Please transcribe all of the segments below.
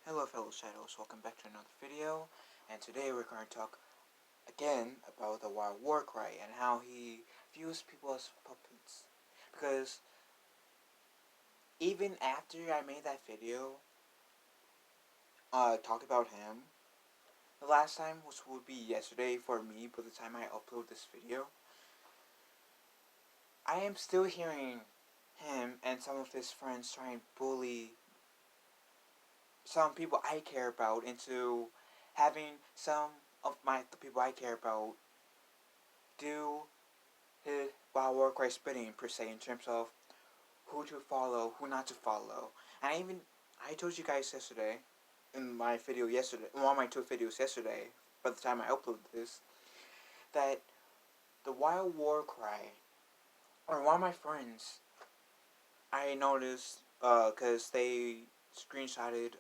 Hello fellow shadows, welcome back to another video, and today we're going to talk again about the Wild Warcry and how he views people as puppets. Because even after I made that video, talk about him, the last time, which would be yesterday for me by the time I upload this video, I am still hearing him and some of his friends try and bully some people I care about into having some of the people I care about do his Wild Warcry spitting per se in terms of who to follow, who not to follow. And I told you guys yesterday in my video yesterday, one of my two videos yesterday, by the time I uploaded this, that the Wild Warcry, or one of my friends, I noticed because they screenshotted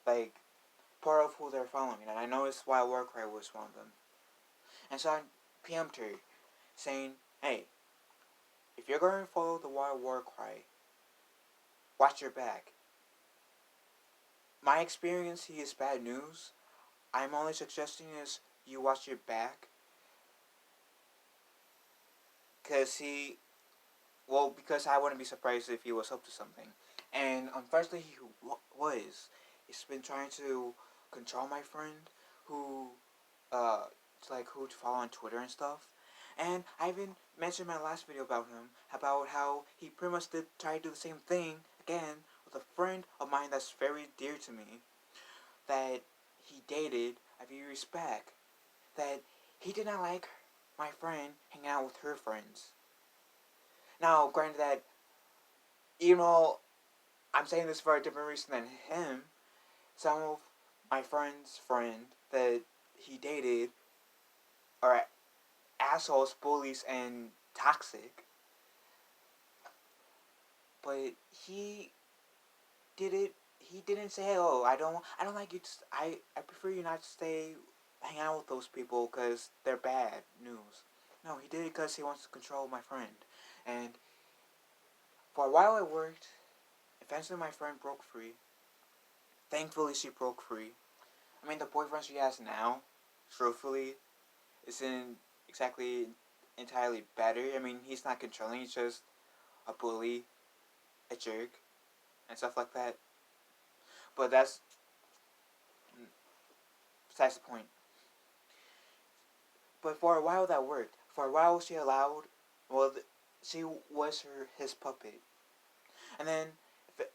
like part of who they're following, and I noticed Wild Warcry was one of them. And so I PM'd her saying, "Hey, if you're going to follow the Wild Warcry, watch your back. My experience, he is bad news. I'm only suggesting is you watch your back. Because I wouldn't be surprised if he was up to something. And unfortunately, he was. He's been trying to control my friend, who, who to follow on Twitter and stuff. And I even mentioned in my last video about him, about how he pretty much did try to do the same thing again with a friend of mine that's very dear to me, that he dated a few years back, that he did not like my friend hanging out with her friends. Now, granted that, I'm saying this for a different reason than him, some of my friend's friend that he dated are assholes, bullies, and toxic. But he did it. He didn't say, "Oh, I don't like you. I prefer you not to hang out with those people because they're bad news." No, he did it because he wants to control my friend. And for a while it worked. Eventually my friend broke free. Thankfully she broke free. I mean, the boyfriend she has now, truthfully, isn't exactly entirely better. I mean, he's not controlling, he's just a bully, a jerk, and stuff like that. But that's besides the point. But for a while that worked. For a while she allowed, she was his puppet. And then,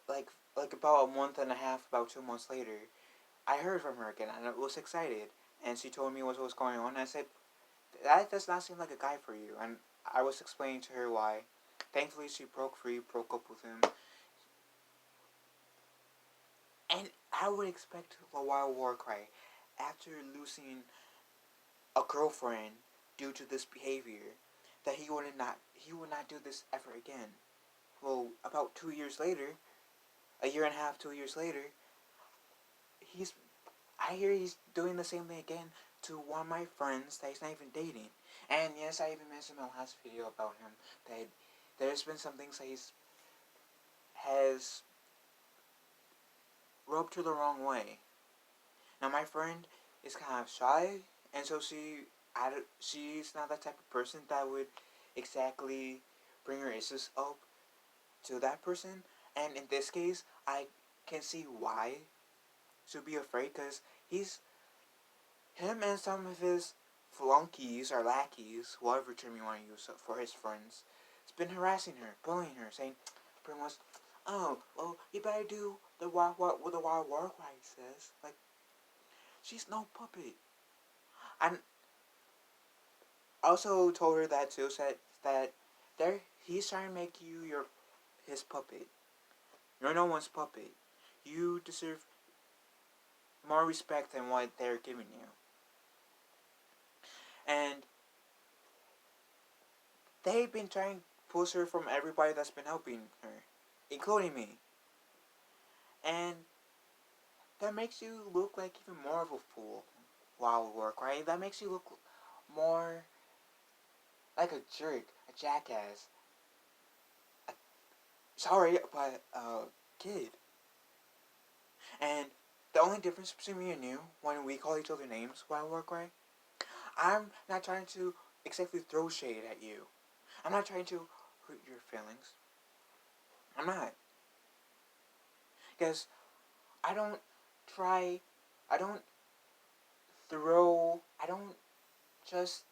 like about a month and a half, about 2 months later, I heard from her again, and I was excited. And she told me what was going on, and I said, that does not seem like a guy for you. And I was explaining to her why. Thankfully, she broke free, broke up with him. And I would expect the Wild Warcry, after losing a girlfriend due to this behavior, that he would not do this ever again. Well, about 2 years later, a year and a half, 2 years later, I hear he's doing the same thing again to one of my friends that he's not even dating. And yes, I even mentioned in my last video about him that there's been some things that has rubbed her the wrong way. Now my friend is kind of shy, and so she's not that type of person that would exactly bring her issues up to that person. And in this case, I can see why she'd be afraid, because him and some of his flunkies or lackeys, whatever term you want to use for his friends, has been harassing her, bullying her, saying pretty much, "Oh, well, you better do what the Wild Warcry says." Like, she's no puppet. And also told her that too, said that he's trying to make you his puppet. You're no one's puppet. You deserve more respect than what they're giving you. And they've been trying to push her from everybody that's been helping her, including me. And that makes you look like even more of a fool, Wild Work, right? That makes you look more like a jerk, a jackass. Sorry, but kid. only difference between me and you, when we call each other names, Wild Warcry, I'm not trying to exactly throw shade at you. I'm not trying to hurt your feelings. I'm not. Because I don't try, I don't I don't just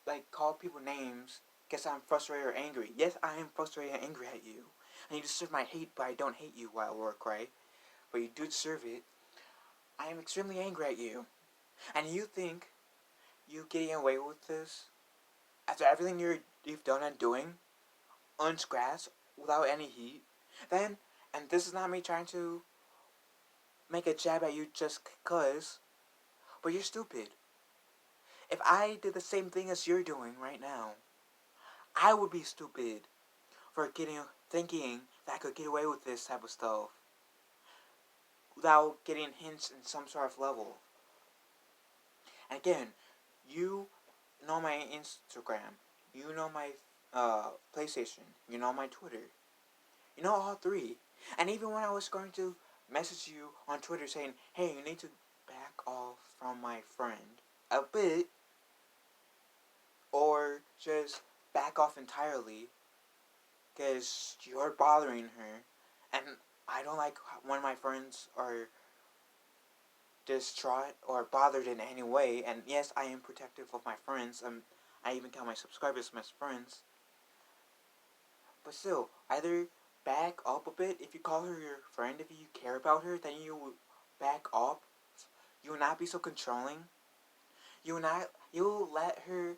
like call people names because I'm frustrated or angry. Yes, I am frustrated and angry at you. And you deserve my hate, but I don't hate you, Wild Warcry. But you do deserve it. I am extremely angry at you. And you think you getting away with this after everything you've done and doing, unscratched, without any heat, then, and this is not me trying to make a jab at you just cause, but you're stupid. If I did the same thing as you're doing right now, I would be stupid for thinking that I could get away with this type of stuff without getting hints in some sort of level. And again, you know my Instagram, you know my PlayStation, you know my Twitter, you know all three. And even when I was going to message you on Twitter saying, hey, you need to back off from my friend a bit, or just back off entirely, because you're bothering her, and I don't like when my friends are distraught or bothered in any way. And yes, I am protective of my friends. I even count my subscribers as friends. But still, either back up a bit. If you call her your friend, if you care about her, then you will back up. You will not be so controlling. You will let her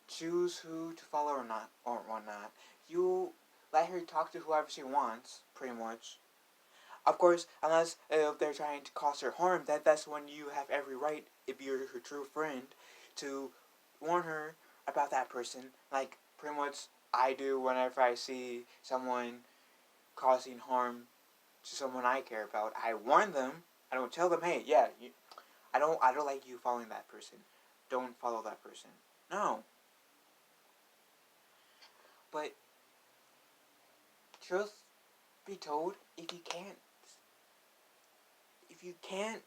choose who to follow or not, or whatnot. You let her talk to whoever she wants, pretty much. Of course, unless if they're trying to cause her harm, that's when you have every right, if you're her true friend, to warn her about that person. Like, pretty much I do whenever I see someone causing harm to someone I care about. I warn them. I don't tell them, hey, yeah, I don't like you following that person. Don't follow that person. No. But truth be told, if you can't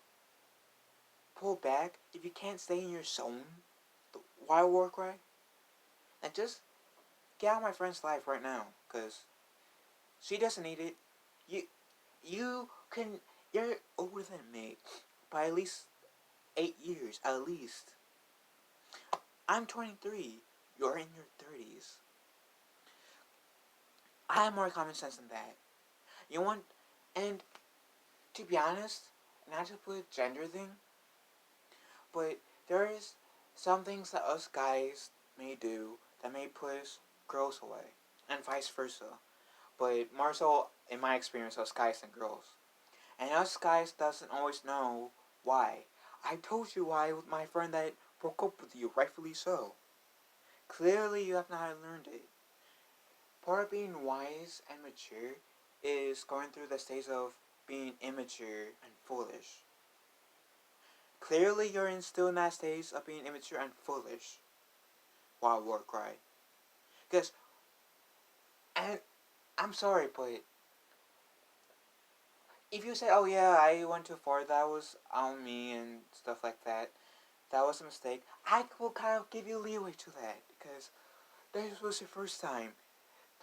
pull back, if you can't stay in your zone, the Wild Warcry, then just get out of my friend's life right now, cause she doesn't need it. You, you're older than me by at least 8 years, at least. I'm 23. You're in your 30s. I have more common sense than that. You want, and to be honest, not to put a gender thing, but there is some things that us guys may do that may push girls away, and vice versa. But more so, in my experience, us guys and girls. And us guys doesn't always know why. I told you why with my friend that broke up with you, rightfully so. Clearly you have not learned it. Part of being wise and mature is going through the stage of being immature and foolish. Clearly you're still in that stage of being immature and foolish. Wild Warcry. Because, and I'm sorry, but if you say, oh yeah, I went too far, that was on me and stuff like that, that was a mistake, I will kind of give you leeway to that, because this was your first time.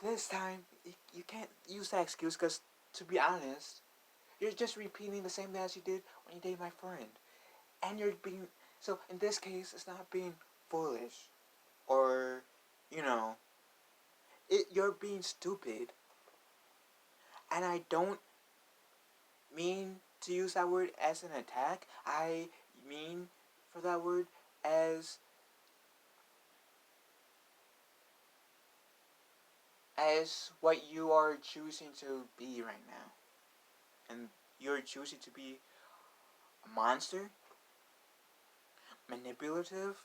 This time, you can't use that excuse, because, to be honest, you're just repeating the same thing as you did when you dated my friend. And you're being, so in this case, it's not being foolish, or, you know, you're being stupid. And I don't mean to use that word as an attack. I mean for that word as what you are choosing to be right now. And you're choosing to be a monster, manipulative,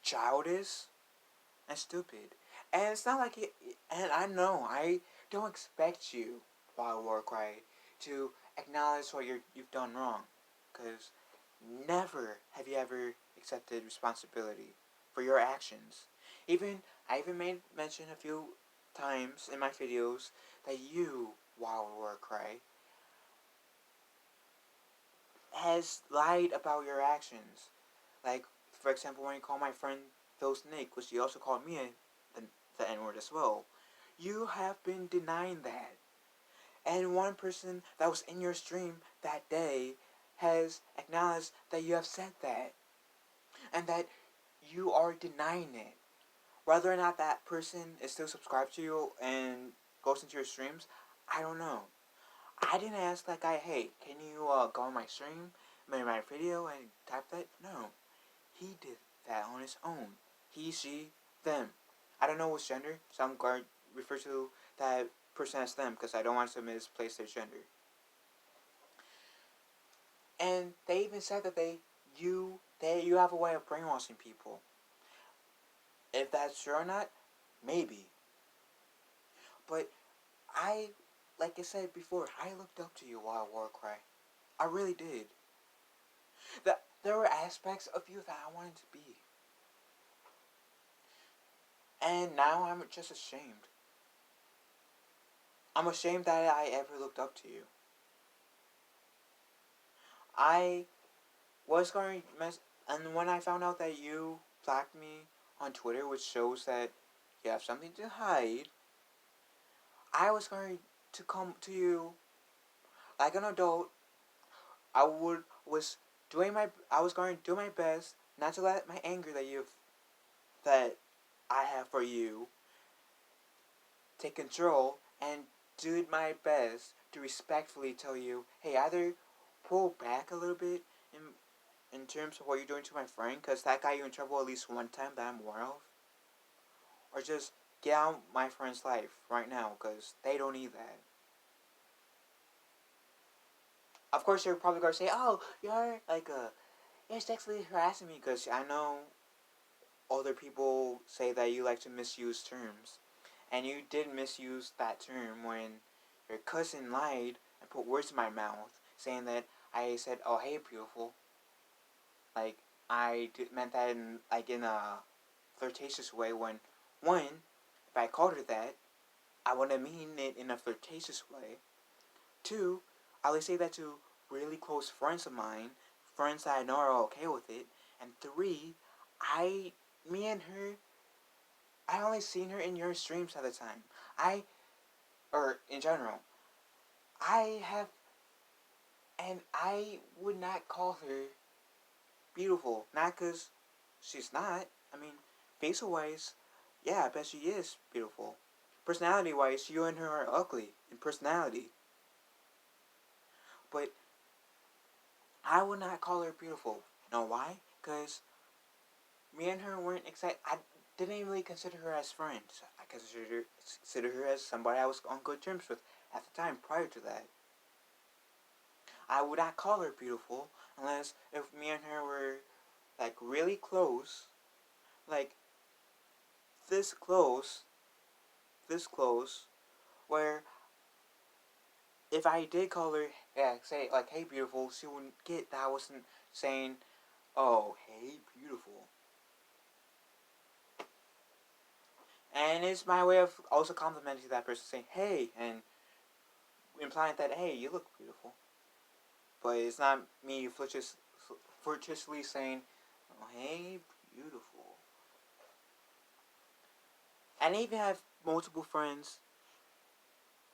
childish, and stupid. And it's not like it, and I know, I don't expect you, Wild Warcry, to acknowledge what you've done wrong. Because never have you ever accepted responsibility for your actions. I even made mention a few times in my videos that you Wild Warcry, has lied about your actions. Like, for example, when you call my friend Phil Snake, which you also called me the N word as well, you have been denying that. And one person that was in your stream that day has acknowledged that you have said that. And that you are denying it. Whether or not that person is still subscribed to you and goes into your streams, I don't know. I didn't ask that guy, hey, can you go on my stream, make my video, and type that? No. He did that on his own. He, she, them. I don't know which gender, so I'm going to refer to that person as them because I don't want to misplace their gender. And they even said that you have a way of brainwashing people. If that's true or not, maybe. But like I said before, I looked up to you, Wild Warcry. I really did. There were aspects of you that I wanted to be. And now I'm just ashamed. I'm ashamed that I ever looked up to you. I was going to mess... And when I found out that you blocked me on Twitter, which shows that you have something to hide, I was going to come to you like an adult. I was going to do my best not to let my anger that I have for you take control, and do my best to respectfully tell you, hey, either pull back a little bit in terms of what you're doing to my friend, because that got you in trouble at least one time that I'm aware of, or just get out my friend's life right now, because they don't need that. Of course, you're probably going to say, oh, you're sexually harassing me, because I know other people say that you like to misuse terms. And you did misuse that term when your cousin lied and put words in my mouth, saying that I said, oh, hey, beautiful. Like, meant that in a flirtatious way when, one, if I called her that, I wouldn't mean it in a flirtatious way. Two, I would say that to really close friends of mine, friends that I know are okay with it. And three, me and her, I only seen her in your streams at the time. Or in general, I would not call her beautiful. Not because she's not. I mean, facial-wise, yeah, I bet she is beautiful. Personality-wise, you and her are ugly in personality. But I would not call her beautiful. You know why? Because me and her weren't excited. I didn't really consider her as friends. I consider her as somebody I was on good terms with at the time prior to that. I would not call her beautiful unless if me and her were like really close, like this close, where if I did call her, say like, hey beautiful, she wouldn't get that I wasn't saying, oh, hey beautiful. And it's my way of also complimenting that person, saying, hey, and implying that, hey, you look beautiful. But it's not me flirtatiously saying, oh, hey, beautiful. And I even have multiple friends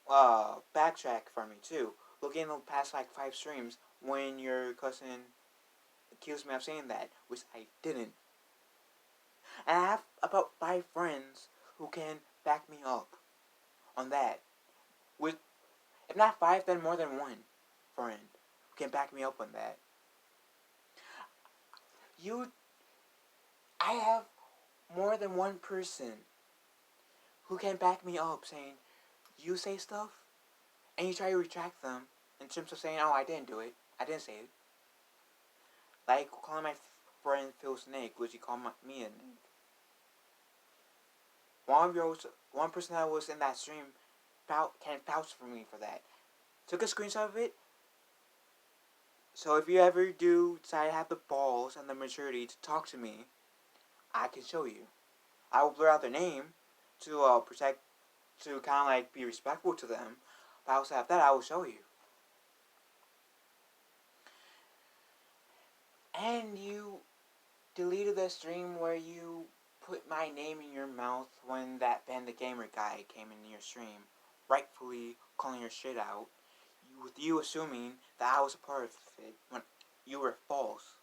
backtrack from me, too. Looking at the past, 5 streams, when your cousin accused me of saying that, which I didn't. And I have about 5 friends who can back me up on that. With, if not 5, then more than 1 friend who can back me up on that. I have more than 1 person who can back me up saying, you say stuff, and you try to retract them in terms of saying, oh, I didn't do it. I didn't say it. Like calling my friend Phil Snake, which he called me a name. One person that was in that stream can vouch for me for that. Took a screenshot of it. So if you ever do decide to have the balls and the maturity to talk to me, I can show you. I will blur out their name to kind of be respectful to them. But outside of that, I will show you. And you deleted the stream where you put my name in your mouth when that Ben the Gamer guy came into your stream, rightfully calling your shit out, with you assuming that I was a part of it when you were false.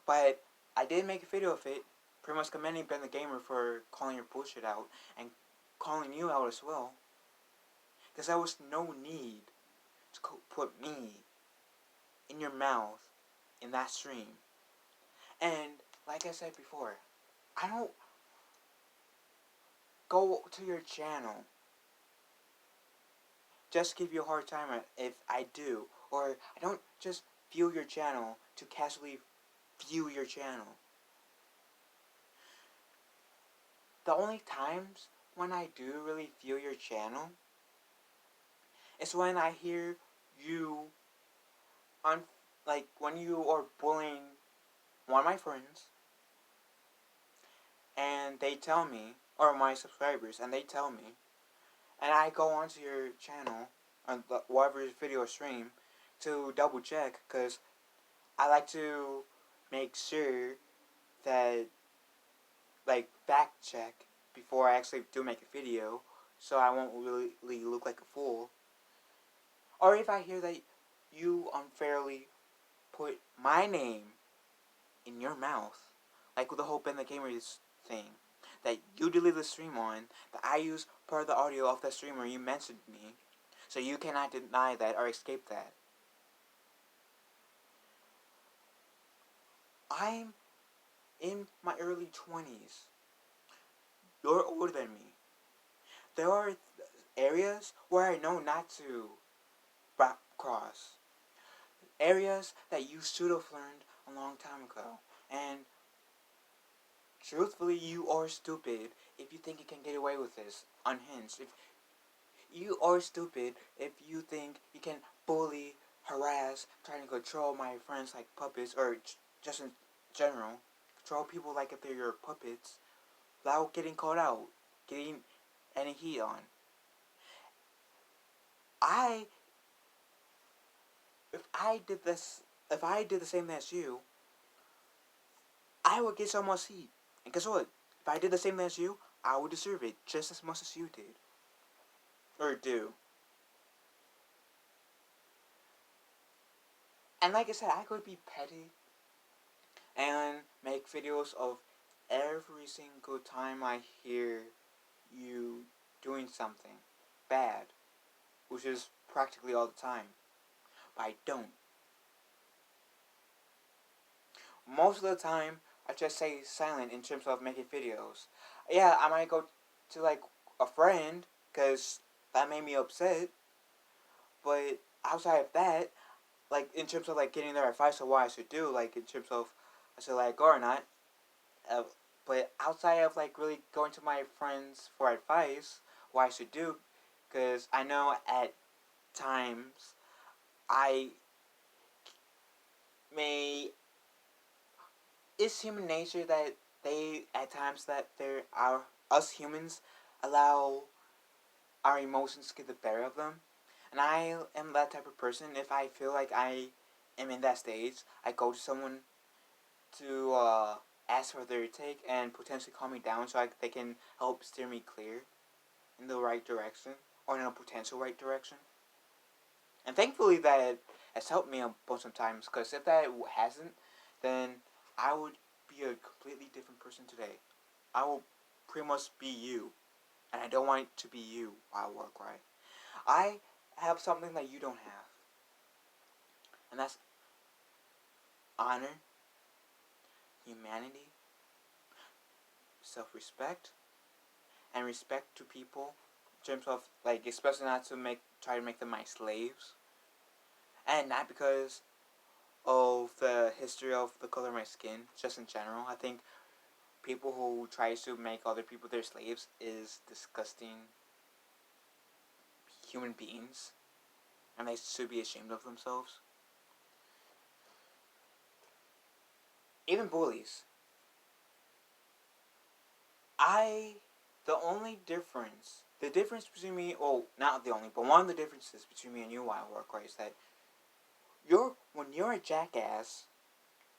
But I did make a video of it, pretty much commending Ben the Gamer for calling your bullshit out and calling you out as well. Because there was no need to put me in your mouth in that stream. And like I said before, I don't go to your channel just give you a hard time if I do. Or I don't just view your channel to casually view your channel. The only times when I do really view your channel is when I hear you on, like, when you are bullying one of my friends and they tell me, or my subscribers, and they tell me, and I go onto your channel, on whatever video or stream, to double check, because I like to make sure that, like, fact check before I actually do make a video, so I won't really look like a fool. Or if I hear that you unfairly put my name in your mouth, like with the whole Ben the Gamers thing, that you deleted the stream on, that I use part of the audio of the stream where you mentioned me, so you cannot deny that or escape that. I'm in my early 20s. You're older than me. There are areas where I know not to cross. Areas that you should have learned a long time ago. And truthfully, you are stupid if you think you can get away with this unhinged. If you are stupid if you think you can bully, harass, trying to control my friends like puppets, or just in general, control people like if they're your puppets, without getting caught out, getting any heat on. If I did the same thing as you, I would get so much heat. And guess what? If I did the same thing as you, I would deserve it just as much as you did. Or do. And like I said, I could be petty and make videos of every single time I hear you doing something bad, which is practically all the time. But I don't. Most of the time, I just stay silent in terms of making videos. Yeah, I might go to, like, a friend, because that made me upset. But outside of that, like, in terms of, like, getting their advice on what I should do, like, in terms of I should let it go or not. But outside of, like, really going to my friends for advice, what I should do, because I know at times I may, it's human nature that they, at times that us humans allow our emotions to get the better of them. And I am that type of person. If I feel like I am in that stage, I go to someone to ask for their take and potentially calm me down so they can help steer me clear in the right direction, or in a potential right direction. And thankfully that has helped me a bunch of times, because if that hasn't, then I would be a completely different person today. I will pretty much be you, and I don't want it to be you, Wild Warcry. I have something that you don't have, and that's honor, humanity, self-respect, and respect to people, in terms of, like, especially not to try to make them my slaves, and not because of the history of the color of my skin, just in general. I think people who tries to make other people their slaves is disgusting human beings, and they should be ashamed of themselves. Even bullies. The only difference the difference between me, well, not the only, but one of the differences between me and you, Wild Warcry, is that when you're a jackass,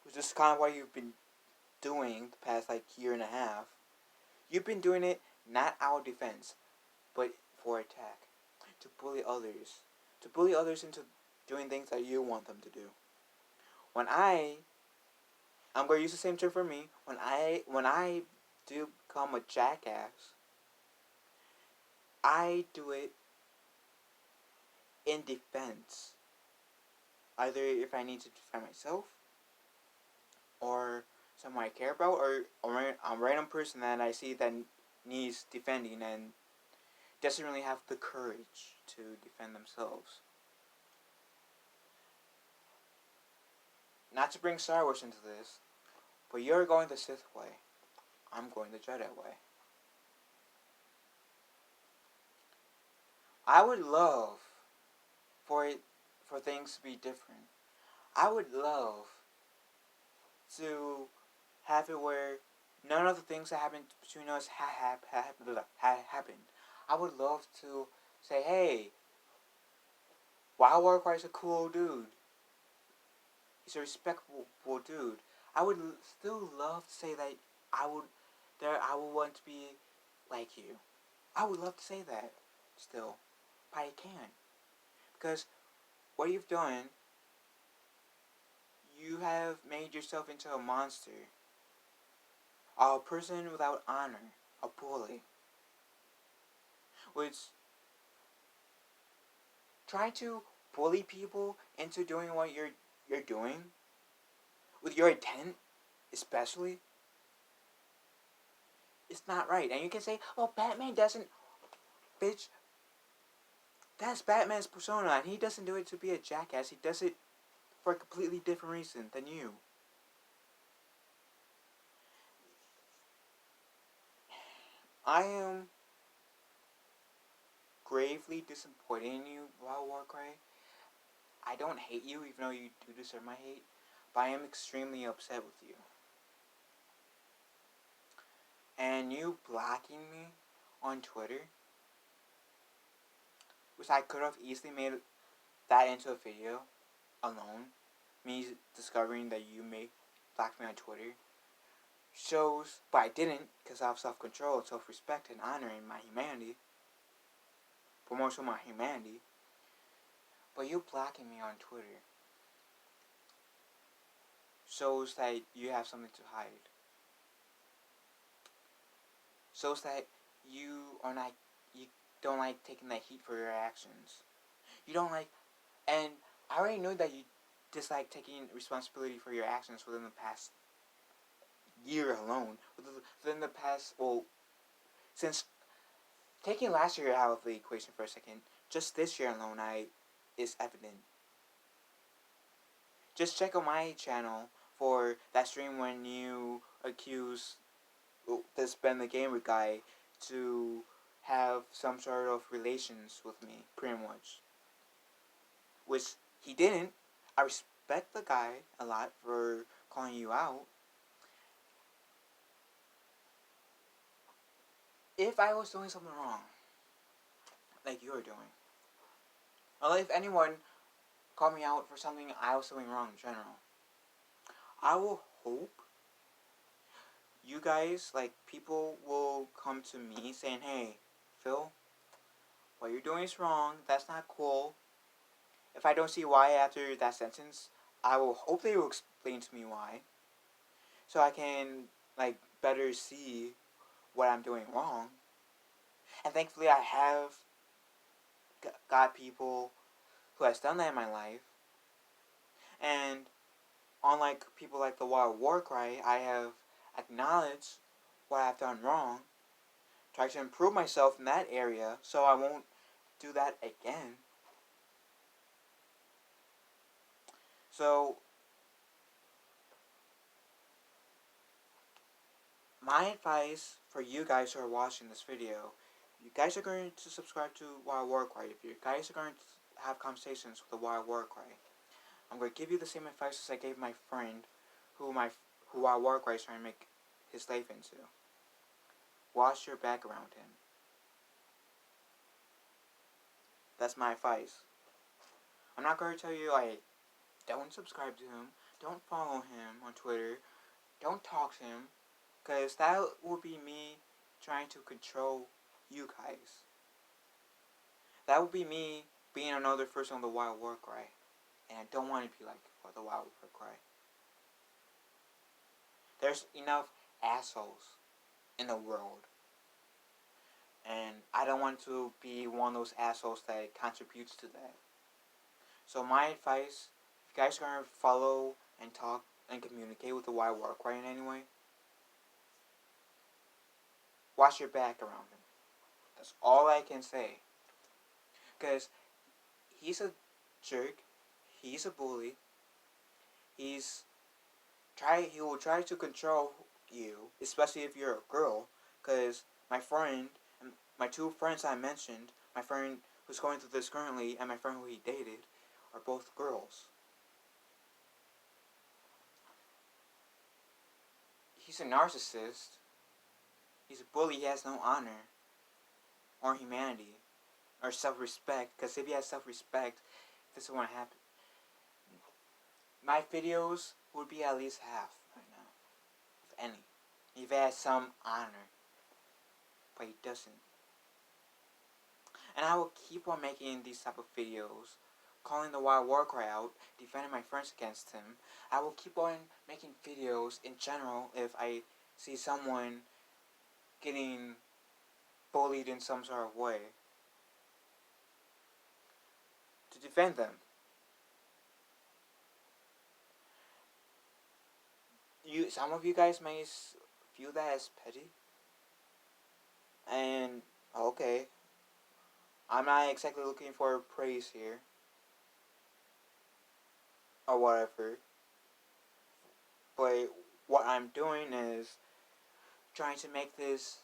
which is kind of what you've been doing the past like year and a half, you've been doing it not out of defense, but for attack, to bully others into doing things that you want them to do. When I'm going to use the same term for me. When I do become a jackass, I do it in defense. Either if I need to defend myself, or someone I care about, or a random person that I see that needs defending and doesn't really have the courage to defend themselves. Not to bring Star Wars into this, but you're going the Sith way. I'm going the Jedi way. I would love for things to be different. I would love to have it where none of the things that happened between us happened. I would love to say, hey, Wild Warcry is a cool dude. He's a respectable dude. I would still love to say that I would want to be like you. I would love to say that still, but I can't. Because what you've done, you have made yourself into a monster. A person without honor. A bully. Which, trying to bully people into doing what you're doing, with your intent, especially, it's not right. And you can say, oh, Batman doesn't... Bitch, that's Batman's persona, and he doesn't do it to be a jackass. He does it for a completely different reason than you. I am gravely disappointed in you, Wild Warcry. I don't hate you, even though you do deserve my hate, but I am extremely upset with you. And you blocking me on Twitter, which I could have easily made that into a video alone, me discovering that you may block me on Twitter, shows, but I didn't, because I have self-control, self-respect, and honor in my humanity, but more so my humanity. But you blocking me on Twitter shows that you have something to hide. Shows that you don't like taking that heat for your actions. You don't like, and I already know that you dislike taking responsibility for your actions within the past year alone. Within the past, well, since taking last year out of the equation for a second, just this year alone, is evident. Just check out my channel for that stream when you accuse this Ben the Gamer guy to have some sort of relations with me, pretty much. Which he didn't. I respect the guy a lot for calling you out. If I was doing something wrong, like you're doing, or if anyone called me out for something I was doing wrong in general, I will hope you guys, like, people will come to me saying, hey, Phil, what you're doing is wrong, that's not cool. If I don't see why after that sentence, I will hope they will explain to me why, so I can, like, better see what I'm doing wrong. And thankfully I have got people who has done that in my life. And unlike people like the Wild Warcry, I have acknowledged what I've done wrong, tried to improve myself in that area so I won't do that again. So, my advice for you guys who are watching this video, you guys are going to subscribe to Wild Warcry. If you guys are going to have conversations with the Wild Warcry, I'm going to give you the same advice as I gave my friend who Wild Warcry is trying to make his life into. Watch your back around him. That's my advice. I'm not going to tell you, like, don't subscribe to him, don't follow him on Twitter, don't talk to him, because that would be me trying to control you guys. That would be me being another person on the Wild Warcry. And I don't want to be like the Wild Warcry. There's enough assholes in the world. And I don't want to be one of those assholes that contributes to that. So my advice, if you guys are going to follow and talk and communicate with the Wild Warcry in any way, watch your back around him. That's all I can say. Because he's a jerk. He's a bully. He will try to control you, especially if you're a girl. Because my two friends I mentioned, my friend who's going through this currently, and my friend who he dated, are both girls. He's a narcissist. He's a bully. He has no honor or humanity or self-respect. Because if he has self-respect, this won't happen. My videos would be at least half right now, if any. If he has some honor, but he doesn't. And I will keep on making these type of videos, calling the Wild Warcry out, defending my friends against him. I will keep on making videos in general if I see someone getting bullied in some sort of way, to defend them. Some of you guys may view that as petty, and okay, I'm not exactly looking for praise here or whatever, but what I'm doing is trying to make this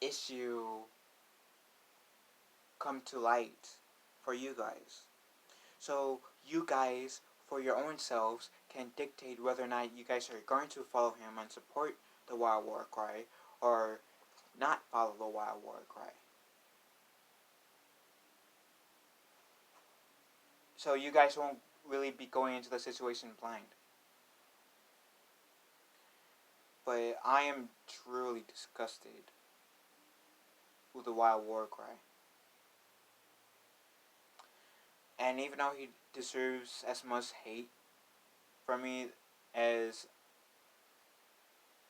issue come to light for you guys. So you guys, for your own selves, can dictate whether or not you guys are going to follow him and support the Wild Warcry or not follow the Wild Warcry. So you guys won't really be going into the situation blind. But I am truly disgusted with the Wild Warcry. And even though he deserves as much hate from me as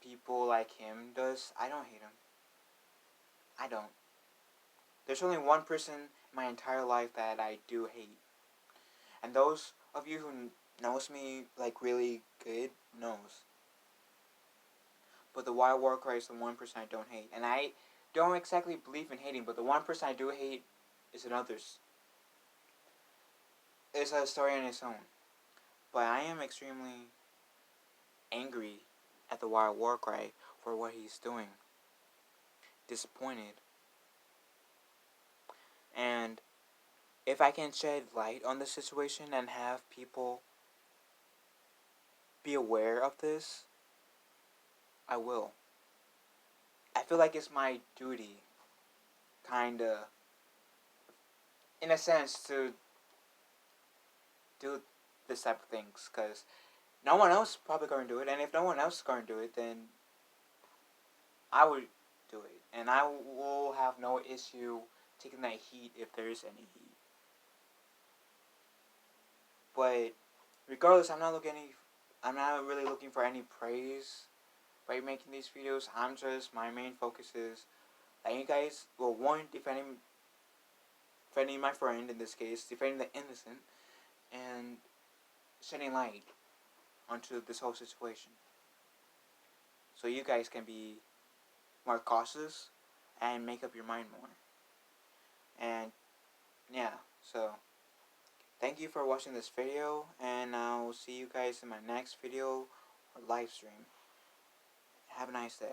people like him does, I don't hate him. I don't. There's only one person in my entire life that I do hate. And those of you who knows me like really good knows. But the Wild Warcry is the one person I don't hate. And I don't exactly believe in hating, but the one person I do hate is another's. It's a story on its own. But I am extremely angry at the Wild Warcry for what he's doing. Disappointed. And if I can shed light on the situation and have people be aware of this, I will. I feel like it's my duty, kinda, in a sense, to do this type of things, because no one else is probably going to do it, and if no one else is going to do it, then I would do it, and I will have no issue taking that heat if there is any heat. But regardless, I'm not really looking for any praise by making these videos. My main focus is letting you guys, well, one, defending my friend in this case, defending the innocent, and shedding light onto this whole situation. So you guys can be more cautious and make up your mind more. And yeah, so thank you for watching this video, and I'll see you guys in my next video or live stream. Have a nice day.